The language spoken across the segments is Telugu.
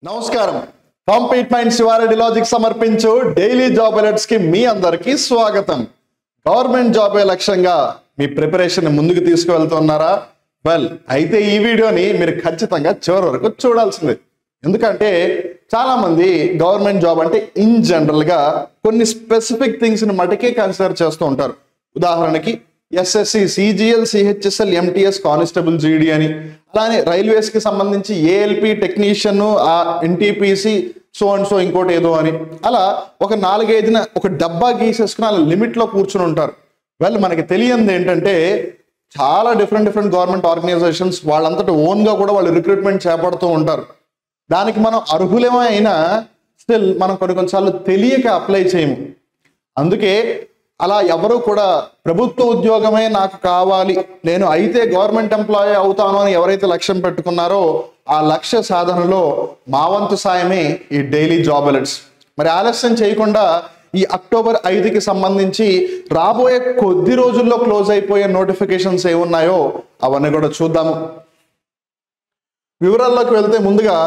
నమస్కారం. కాంపీట్ మైండ్ శివారెడ్డి లాజిక్ సమర్పించు డైలీ జాబ్ అలర్ట్స్ కి మీ అందరికీ స్వాగతం. గవర్నమెంట్ జాబే లక్ష్యంగా మీ ప్రిపరేషన్ ముందుకు తీసుకువెళ్తున్నారా? అయితే ఈ వీడియోని మీరు ఖచ్చితంగా చివరి వరకు చూడాల్సిందే. ఎందుకంటే చాలా మంది గవర్నమెంట్ జాబ్ అంటే ఇన్ జనరల్ గా కొన్ని స్పెసిఫిక్ థింగ్స్ ని మటుకే కన్సిడర్ చేస్తూ ఉంటారు. ఉదాహరణకి SSC, CGL, CHSL, MTS, constable, జీడీ అని, అలానే రైల్వేస్ కి సంబంధించి ALP technician, NTPC, so and so ఇంకోటి ఏదో అని, అలా ఒక 4-5 ఒక డబ్బా గీసేసుకుని అలా లిమిట్ లో కూర్చుని ఉంటారు. మనకి తెలియంది ఏంటంటే చాలా డిఫరెంట్ గవర్నమెంట్ ఆర్గనైజేషన్స్ వాళ్ళంతటి ఓన్ గా కూడా వాళ్ళు రిక్రూట్మెంట్ చేపడుతూ ఉంటారు. దానికి మనం అర్హులమే అయినా స్టిల్ మనం కొన్నిసార్లు తెలియక అప్లై చేయము. అందుకే అలా ఎవరు కూడా ప్రభుత్వ ఉద్యోగమే నాకు కావాలి, నేను అయితే గవర్నమెంట్ ఎంప్లాయీ అవుతాను అని ఎవరైతే లక్ష్యం పెట్టుకున్నారో ఆ లక్ష్య సాధనలో మా వంతు సాయమే ఈ డైలీ జాబ్ అలర్ట్స్. మరి ఆలస్యం చేయకుండా ఈ అక్టోబర్ 5కి సంబంధించి రాబోయే కొద్ది రోజుల్లో క్లోజ్ అయిపోయే నోటిఫికేషన్స్ ఏమున్నాయో అవన్నీ కూడా చూద్దాము. వివరాల్లోకి వెళ్తే ముందుగా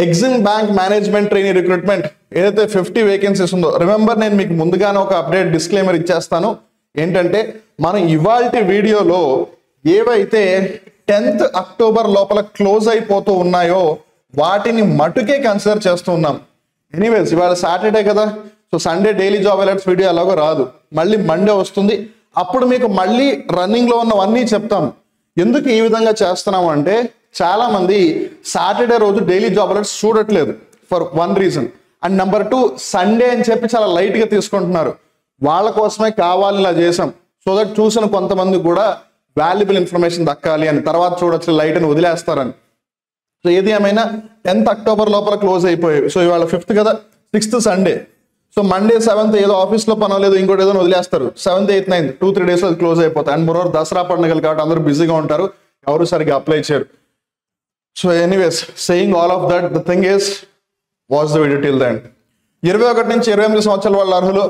EXIM bank management trainee recruitment ఏదైతే 50 వేకెన్సీస్ ఉందో, రిమెంబర్ నేను మీకు ముందుగానే ఒక అప్డేట్ డిస్క్లైమర్ ఇచ్చేస్తాను. ఏంటంటే మనం ఇవాల్టి వీడియోలో ఏవైతే 10th అక్టోబర్ లోపల క్లోజ్ అయిపోతూ ఉన్నాయో వాటిని మటుకే కన్సిడర్ చేస్తూ ఉన్నాం. ఎనీవేస్ ఇవాళ సాటర్డే కదా, so Sunday daily job alerts video ఎలాగో రాదు, మళ్ళీ మండే వస్తుంది. అప్పుడు మీకు మళ్ళీ రన్నింగ్ లో ఉన్నవన్నీ చెప్తాం. ఎందుకు ఈ విధంగా చేస్తున్నాము అంటే చాలా మంది సాటర్డే రోజు డైలీ జాబ్ అలర్ట్స్ చూడట్లేదు for 1 reason, and number 2 Sunday అని చెప్పి చాలా లైట్ గా తీసుకుంటున్నారు. వాళ్ళ కోసమే కావాలి ఇలా చేసాం, సో దట్ చూసిన కొంతమంది కూడా వాల్యుబుల్ ఇన్ఫర్మేషన్ దక్కాలి అని, తర్వాత చూడొచ్చు లైట్ అని వదిలేస్తారని. సో ఏది ఏమైనా 10th అక్టోబర్ లోపల క్లోజ్ అయిపోయాయి. సో ఇవాళ 5th కదా, 6th Sunday, so Monday 7th ఏదో ఆఫీస్ లో పనో లేదు ఇంకోటి ఏదో వదిలేస్తారు. 7th, 8th, 9th 2-3 days లో క్లోజ్ అయిపోతాయి. అండ్ మరోవర్ దసరా పండుగలు కాబట్టి అందరూ బిజీగా ఉంటారు, ఎవరు సరిగ్గా అప్లై చేయరు. So anyways saying all of that, the thing is watch the video till the end. 21 నుంచి 28 సంవత్సరాల వాళ్ళ అర్హులు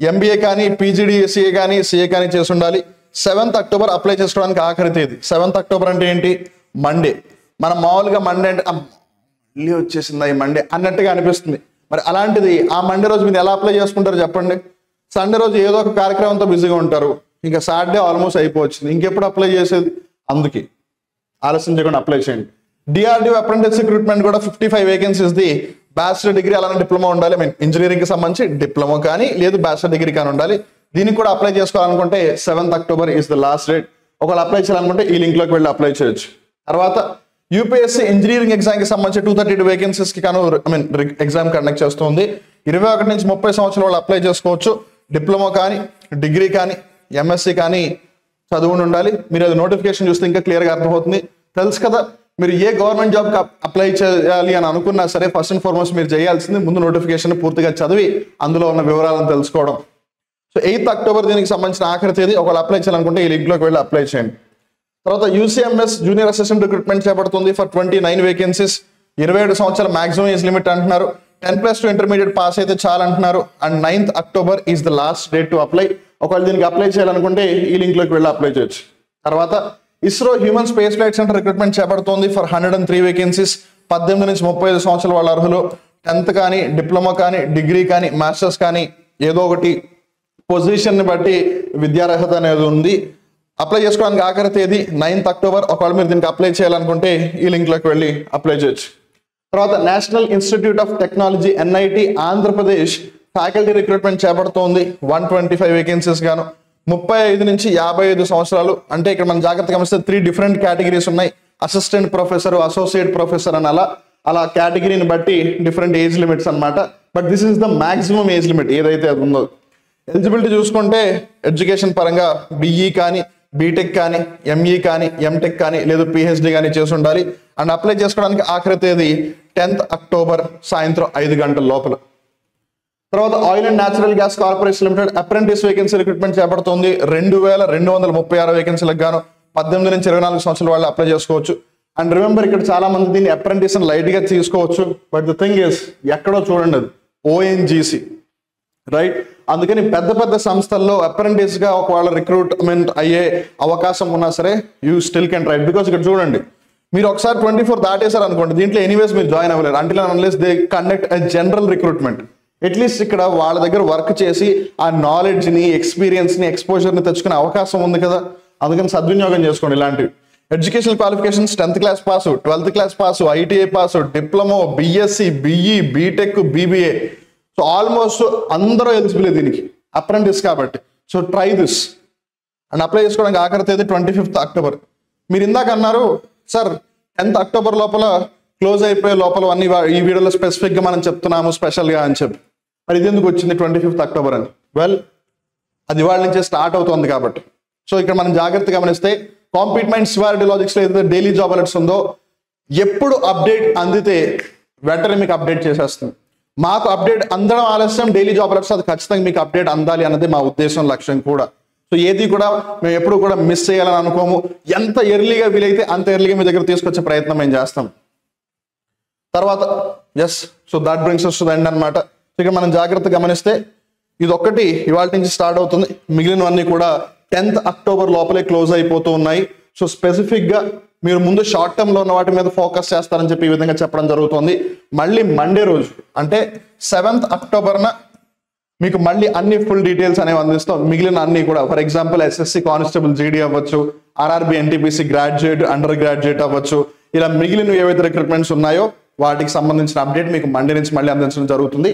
ఎంబీఏ కానీ, పీజీడీసీఏ కానీ, సిఏ కానీ చేసి ఉండాలి. 7th అక్టోబర్ అప్లై చేసుకోవడానికి ఆఖరి తేదీ. 7th అక్టోబర్ అంటే ఏంటి? మండే. మనం మామూలుగా మండే అంటే మళ్ళీ వచ్చేసింది ఈ మండే అన్నట్టుగా అనిపిస్తుంది. మరి అలాంటిది ఆ మండే రోజు మీరు ఎలా అప్లై చేసుకుంటారు చెప్పండి? సండే రోజు ఏదో ఒక కార్యక్రమంతో బిజీగా ఉంటారు, ఇంకా సాటర్డే ఆల్మోస్ట్ అయిపోవచ్చింది, ఇంకెప్పుడు అప్లై చేసేది? అందుకే ఆలస్యం చేయకుండా అప్లై చేయండి. డిఆర్డిఓ అప్రెంటిస్ రిక్రూట్మెంట్ కూడా 55 వేకెన్సీస్ ది. బ్యాచిలర్ డిగ్రీ అలానే డిప్లొమా ఉండాలి. ఇంజనీరింగ్ కి సంబంధించి డిప్లొమా కానీ లేదు బ్యాచిలర్ డిగ్రీ కానీ ఉండాలి. దీనికి కూడా అప్లై చేసుకోవాలనుకుంటే 7th October is the last date. ఒకవేళ అప్లై చేయాలనుకుంటే ఈ లింక్ లోకి వెళ్ళి అప్లై చేయొచ్చు. తర్వాత యూపీఎస్సీ ఇంజనీరింగ్ ఎగ్జామ్ కి సంబంధించి 232 వేకెన్సీస్ కి కాను ఎగ్జామ్ కండక్ట్ చేస్తుంది. 21 నుంచి 30 సంవత్సరాల వాళ్ళు అప్లై చేసుకోవచ్చు. డిప్లొమా కానీ, డిగ్రీ కానీ, ఎంఎస్సీ కానీ చదువుని ఉండాలి. మీరు అది నోటిఫికేషన్ చూస్తే ఇంకా క్లియర్ గా అర్థమవుతుంది. తెలుసు కదా, మీరు ఏ గవర్నమెంట్ జాబ్ కి అప్లై చేయాలి అని అనుకున్నా సరే ఫస్ట్ అండ్ ఫార్మోస్ట్ మీరు చేయాల్సింది ముందు నోటిఫికేషన్ పూర్తిగా చదివి అందులో ఉన్న వివరాలను తెలుసుకోవడం. సో 8th అక్టోబర్ దీనికి సంబంధించిన ఆఖరి తేదీ. ఒకవేళ అప్లై చేయాలనుకుంటే ఈ లింక్ లోకి వెళ్ళి అప్లై చేయండి. తర్వాత యూసీఎంఎస్ జూనియర్ అసిస్టెంట్ రిక్రూట్మెంట్ చేపడుతుంది ఫర్ 29 వేకెన్సీస్. 27 సంవత్సరాల మాక్సిమం ఏజ్ లిమిట్ అంటున్నారు. 10+2 ఇంటర్మీడియట్ పాస్ అయితే చాలు అంటున్నారు. And 9th October is the last date to apply. ఒకవేళ దీనికి అప్లై చేయాలనుకుంటే ఈ లింక్ లోకి వెళ్ళి అప్లై చేయొచ్చు. తర్వాత ISRO human space flight centre recruitment చేపడుతోంది ఫర్ 103 వేకెన్సీస్. 18 నుంచి 35 సంవత్సరాల వాళ్ళ అర్హులు 10th కానీ, డిప్లొమా కానీ, డిగ్రీ కానీ, మాస్టర్స్ కానీ ఏదో ఒకటి పొజిషన్ ని బట్టి విద్యార్హత అనేది ఉంది. అప్లై చేసుకోవడానికి ఆఖరి తేదీ 9th అక్టోబర్. ఒకవేళ మీరు దీనికి అప్లై చేయాలనుకుంటే ఈ లింక్ లోకి వెళ్ళి అప్లై చేయొచ్చు. తర్వాత national institute of technology NIT Andhra Pradesh faculty recruitment చేపడుతోంది 125 వేకెన్సీస్ గాను. 35 నుంచి 55 సంవత్సరాలు. అంటే ఇక్కడ మనం జాగ్రత్తగా గమనిస్తే 3 డిఫరెంట్ కేటగిరీస్ ఉన్నాయి. అసిస్టెంట్ ప్రొఫెసర్, అసోసియేట్ ప్రొఫెసర్ అని అలా కేటగిరీని బట్టి డిఫరెంట్ ఏజ్ లిమిట్స్ అనమాట. But this is the maximum age limit ఏదైతే అది ఉందో. ఎలిజిబిలిటీ చూసుకుంటే ఎడ్యుకేషన్ పరంగా బీఈ కానీ, బీటెక్ కానీ, ఎంఈ కానీ, ఎంటెక్ కానీ లేదు పిహెచ్డి కానీ చేసి ఉండాలి. అండ్ అప్లై చేసుకోవడానికి ఆఖరి తేదీ 10th అక్టోబర్ సాయంత్రం 5 గంటల లోపల. తర్వాత oil and natural gas corporation limited apprentice vacancy recruitment చేపడుతుంది 2236 వేకెన్సీలకు గాను. 18 నుంచి 24 సంవత్సరాల వాళ్ళు అప్లై చేసుకోవచ్చు. అండ్ రిమెంబర్ ఇక్కడ చాలా మంది దీన్ని అప్రెంటిస్ లైట్ గా తీసుకోవచ్చు, బట్ ద థింగ్ ఇస్ ఎక్కడో చూడండి అది ఓఎన్జీసీ, రైట్? అందుకని పెద్ద సంస్థల్లో అప్రెంటిస్ గా ఒకవేళ రిక్రూట్మెంట్ అయ్యే అవకాశం ఉన్నా సరే you still can try, because ఇక్కడ చూడండి మీరు ఒకసారి 24 దాటేశారు అనుకోండి, దీంట్లో ఎనీవేస్ మీరు జాయిన్ అవ్వలేరు until unless they conduct a general recruitment. At least ఇక్కడ వాళ్ళ దగ్గర వర్క్ చేసి ఆ నాలెడ్జ్ని, ఎక్స్పీరియన్స్ని, ఎక్స్పోజర్ని తెచ్చుకునే అవకాశం ఉంది కదా, అందుకని సద్వినియోగం చేసుకోండి ఇలాంటివి. Educational qualifications 10th class pass, 12th class pass, ITI pass, diploma, BSc, BE, BTech, BBA. So almost అందరూ ఎలిజిబుల్ దీనికి, అప్రెంటిస్ కాబట్టి. So try this and apply చేసుకోవడానికి ఆఖరి తేదీ 25th అక్టోబర్. మీరు ఇందాక అన్నారు సార్ 10th అక్టోబర్ లోపల క్లోజ్ అయిపోయే లోపల అన్ని ఈ వీడియోలో స్పెసిఫిక్గా మనం చెప్తున్నాము స్పెషల్గా అని చెప్పి, మరి ఇది ఎందుకు వచ్చింది 25th అక్టోబర్ అని? వెల్, అది వాళ్ళ నుంచే స్టార్ట్ అవుతుంది కాబట్టి. సో ఇక్కడ మనం జాగ్రత్తగా గమనిస్తే కాంపీట్ మైండ్ శివారెడ్డి లాజిక్స్లో ఏదైతే డైలీ జాబ్ అలర్ట్స్ ఉందో, ఎప్పుడు అప్డేట్ అందితే వెంటనే మీకు అప్డేట్ చేసేస్తుంది. మాకు అప్డేట్ అందడం ఆలస్యం, డైలీ జాబ్ అలర్ట్స్ అది ఖచ్చితంగా మీకు అప్డేట్ అందాలి అన్నది మా ఉద్దేశం, లక్ష్యం కూడా. సో ఏది కూడా మేము ఎప్పుడు కూడా మిస్ చేయాలని అనుకోము. ఎంత ఎర్లీగా వీలైతే అంత ఎర్లీగా మీ దగ్గర తీసుకొచ్చే ప్రయత్నం మేము చేస్తాం. తర్వాత yes, so that brings us to the end అనమాట. ఇక మనం జాగ్రత్తగా గమనిస్తే ఇది ఒక్కటి ఇవాళ నుంచి స్టార్ట్ అవుతుంది, మిగిలినవన్నీ కూడా 10th అక్టోబర్ లోపలే క్లోజ్ అయిపోతూ ఉన్నాయి. సో స్పెసిఫిక్గా మీరు ముందు షార్ట్ టర్మ్లో ఉన్న వాటి మీద ఫోకస్ చేస్తారని చెప్పి ఈ విధంగా చెప్పడం జరుగుతుంది. మళ్ళీ మండే రోజు అంటే 7th అక్టోబర్న మీకు మళ్ళీ అన్ని ఫుల్ డీటెయిల్స్ అనేవి అందిస్తాం. మిగిలిన అన్ని కూడా, ఫర్ ఎగ్జాంపుల్ ఎస్ఎస్సి కానిస్టేబుల్ జీడీ అవ్వచ్చు, RRB NTPC graduate, under graduate అవ్వచ్చు, ఇలా మిగిలిన ఏవైతే రిక్రూట్మెంట్స్ ఉన్నాయో వాటికి సంబంధించిన అప్డేట్ మీకు మండే నుంచి మళ్ళీ అందించడం జరుగుతుంది.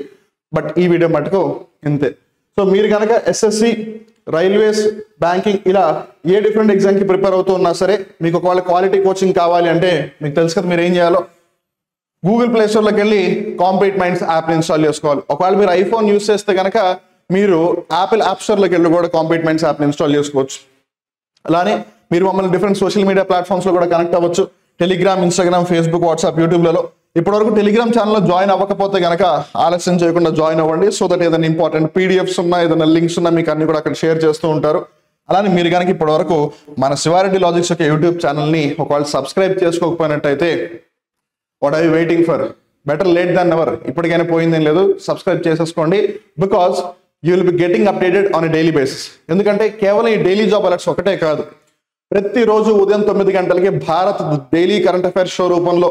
బట్ ఈ వీడియో మటుకు ఇంతే. సో మీరు కనుక ఎస్ఎస్సి, రైల్వేస్, బ్యాంకింగ్ ఇలా ఏ డిఫరెంట్ ఎగ్జామ్కి ప్రిపేర్ అవుతూ ఉన్నా సరే, మీకు ఒకవేళ క్వాలిటీ కోచింగ్ కావాలి అంటే మీకు తెలుసు కదా మీరు ఏం చేయాలో. గూగుల్ ప్లే స్టోర్లోకి వెళ్ళి కాంపీట్ మైండ్స్ యాప్ని ఇన్స్టాల్ చేసుకోవాలి. ఒకవేళ మీరు ఐఫోన్ యూస్ చేస్తే కనుక మీరు యాపిల్ యాప్ స్టోర్లోకి వెళ్ళి కూడా కాంపీట్ మైండ్స్ యాప్ని ఇన్స్టాల్ చేసుకోవచ్చు. అలానే మీరు మమ్మల్ని డిఫరెంట్ సోషల్ మీడియా ప్లాట్ఫామ్స్లో కూడా కనెక్ట్ అవ్వచ్చు. టెలిగ్రామ్, ఇన్స్టాగ్రామ్, ఫేస్బుక్, వాట్సాప్, యూట్యూబ్లలో. ఇప్పటివరకు టెలిగ్రామ్ ఛానల్లో జాయిన్ అవ్వకపోతే కనుక ఆలస్యం చేయకుండా జాయిన్ అవ్వండి. సో దట్ ఏదైనా ఇంపార్టెంట్ పీడిఎఫ్స్ ఉన్నా, ఏదైనా లింక్స్ ఉన్నా మీకు అన్ని కూడా అక్కడ షేర్ చేస్తూ ఉంటారు. అలానే మీరు కనుక ఇప్పటివరకు మన శివారెడ్డి లాజిక్స్ యొక్క యూట్యూబ్ ఛానల్ని ఒకవేళ సబ్స్క్రైబ్ చేసుకోకపోయినట్టయితే what are you waiting for? Better late than never. ఇప్పటికైనా పోయిందేం లేదు, సబ్స్క్రైబ్ చేసేసుకోండి. Because you will be getting updated on a daily basis. ఎందుకంటే కేవలం ఈ డైలీ జాబ్ అలర్ట్స్ ఒకటే కాదు, ప్రతిరోజు ఉదయం 9 గంటలకి Bharat daily current affairs show రూపంలో,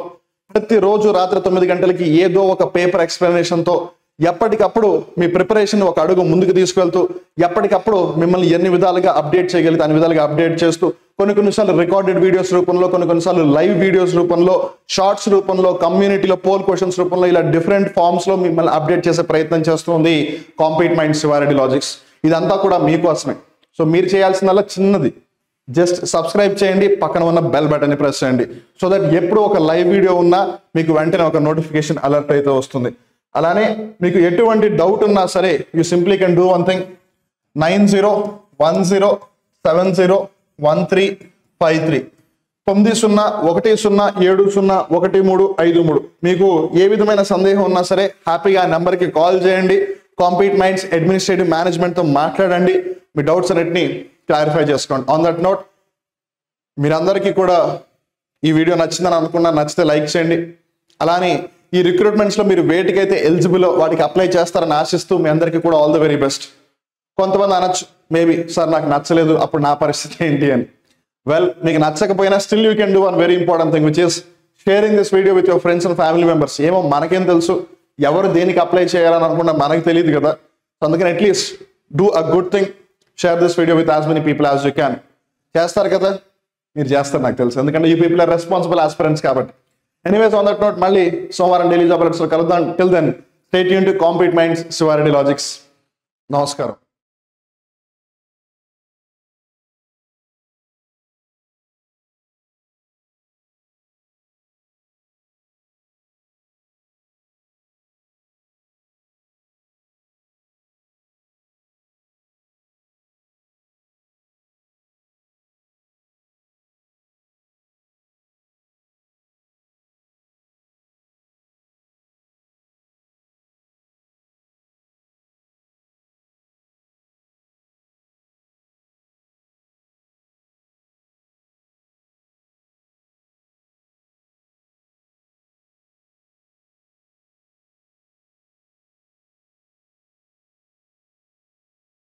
ప్రతిరోజు రాత్రి 9 గంటలకి ఏదో ఒక పేపర్ ఎక్స్ప్లెనేషన్తో ఎప్పటికప్పుడు మీ ప్రిపరేషన్ ఒక అడుగు ముందుకు తీసుకెళ్తూ, ఎప్పటికప్పుడు మిమ్మల్ని ఎన్ని విధాలుగా అప్డేట్ చేయగలిగితే అన్ని విధాలుగా అప్డేట్ చేస్తూ, కొన్నిసార్లు రికార్డెడ్ వీడియోస్ రూపంలో, కొన్నిసార్లు లైవ్ వీడియోస్ రూపంలో, షార్ట్స్ రూపంలో, కమ్యూనిటీలో పోల్ క్వశ్చన్స్ రూపంలో, ఇలా డిఫరెంట్ ఫామ్స్లో మిమ్మల్ని అప్డేట్ చేసే ప్రయత్నం చేస్తుంది కాంపీట్ మైండ్ శివారెడ్డి లాజిక్స్. ఇదంతా కూడా మీకోసమే. సో మీరు చేయాల్సిందల్లా చిన్నది, జస్ట్ సబ్స్క్రైబ్ చేయండి, పక్కన ఉన్న బెల్ బటన్ని ప్రెస్ చేయండి. సో దట్ ఎప్పుడు ఒక లైవ్ వీడియో ఉన్నా మీకు వెంటనే ఒక నోటిఫికేషన్ అలర్ట్ అయితే వస్తుంది. అలానే మీకు ఎటువంటి డౌట్ ఉన్నా సరే you simply can do one thing, 9010701353 9010701353. మీకు ఏ విధమైన సందేహం ఉన్నా సరే హ్యాపీగా ఆ నెంబర్కి కాల్ చేయండి. కాంపీట్ మైండ్స్ అడ్మినిస్ట్రేటివ్ మేనేజ్మెంట్తో మాట్లాడండి, మీ డౌట్స్ అన్నిటిని క్లారిఫై చేసుకోండి. ఆన్ దట్ నోట్, మీరందరికీ కూడా ఈ వీడియో నచ్చిందని అనుకున్నా, నచ్చితే లైక్ చేయండి. అలానే ఈ రిక్రూట్మెంట్స్లో మీరు వేటికైతే ఎలిజిబుల్ వాటికి అప్లై చేస్తారని ఆశిస్తూ మీ అందరికీ కూడా ఆల్ ద వెరీ బెస్ట్. కొంతమంది అనొచ్చు మేబీ సార్ నాకు నచ్చలేదు, అప్పుడు నా పరిస్థితి ఏంటి అని. వెల్, మీకు నచ్చకపోయినా still you can do one very important thing, which is sharing this video with your friends and family members. ఏమో మనకేం తెలుసు, ఎవరు దేనికి అప్లై చేయాలని అనుకున్నా మనకు తెలియదు కదా. అందుకని at least do a good thing, share this video with as many people as you can. చేస్తారు కదా, మీరు చేస్తారు నాకు తెలుసు, ఎందుకంటే you people are responsible aspirants కాబట్టి. ఎనీవేస్, ఆన్ దట్ నోట్ మళ్ళీ సోమవారం డైలీ జాబ్ అలర్ట్స్లో కలుద్దాం. Till then stay tuned to compete minds Sivareddy logics. నమస్కారం.